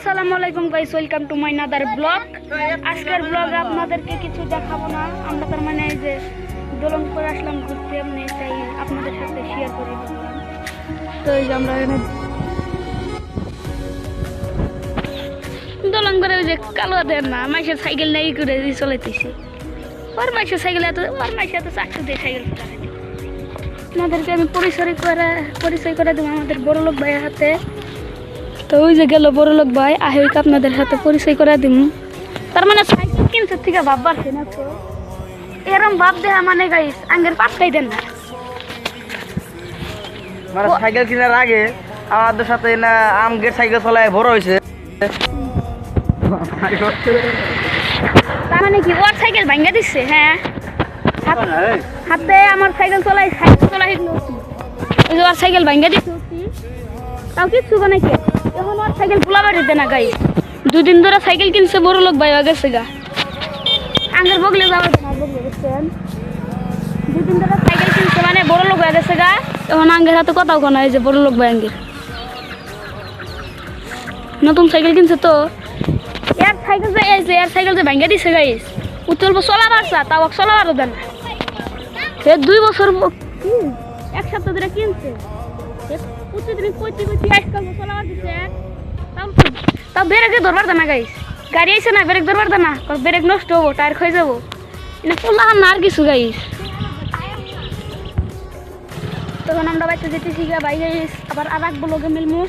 আসসালামু আলাইকুম guys, welcome to my another blog. আজকের ব্লগে আপনাদেরকে কিছু দেখাবো না। আমরা তার মানে এই যে দোলন করে আসলাম ঘুরতে, মানে তাই আপনাদের সাথে শেয়ার করে দিলাম। তো এই যে আমরা এখানে দোলন করে, ওই যে কালো দেন না মাইসের সাইকেল নেই করে চলাইতেছি। ওর মাইসের সাইকেল এত চাকরি দিয়ে সাইকেল চালাতে। আপনাদেরকে আমি পরিচয় করে দেবো আমাদের বড়লোক ভাইয়ের হাতে। তো ওই যে গেল বড়লোক ভাই, আহেক আপনাদের সাথে পরিচয় করে দিব। তার মানে সাইকেল কিনছে থেকে ভাব বাড়ছে না, তো এরম ভাব দেখা মানে গাইস আঙ্গের পাত্তাই দেন না। মানে সাইকেল কেনার আগে আমাদের সাথে না আমগের সাইকেল চলায় বড় হয়েছে। তার মানে কি ওর সাইকেল ভাঙ্গা দিচ্ছে? হ্যাঁ, হাতে আমার সাইকেল চলাই ওর সাইকেল ভাঙ্গা দিচ্ছে, তাও কিচ্ছু নাকি। এখন ওর সাইকেল পোলা বাড়িতে না গাই, দুদিন ধরে সাইকেল কিনছে বড়লোক ভাই হয়ে গেছে গা। আঙ্গের বগলে যাওয়ার না, বগলে গেছেন দুদিন ধরে সাইকেল কিনছে মানে বড়লোক হয়ে গেছে গা। এখন আঙ্গের হাতে কথাও কোনো এই যে বড়লোক ভাই আঙ্গের নতুন সাইকেল কিনছে। তো এর সাইকেল যে ভাঙ্গা দিছে গাইস, উত্তর চলা পারছা, তাও চলা পারো দেন। সে 2 বছর এক সপ্তাহ ধরে কিনছে, প্রতিদিন চলা দিচ্ছে, তাও ব্রেকে ধরবার দেনা গাইস। গাড়ি আইসে না, ব্রেক ধরবার দেনা, ব্রেক নষ্ট হবো, টায়ার ক্ষয়ে যাবো, পোলাহান না আর কিছু গাইস। তখন আমরা বাইতে যেতেছি গা ভাই গাইস, আবার আর এক ব্লগে মিলমু।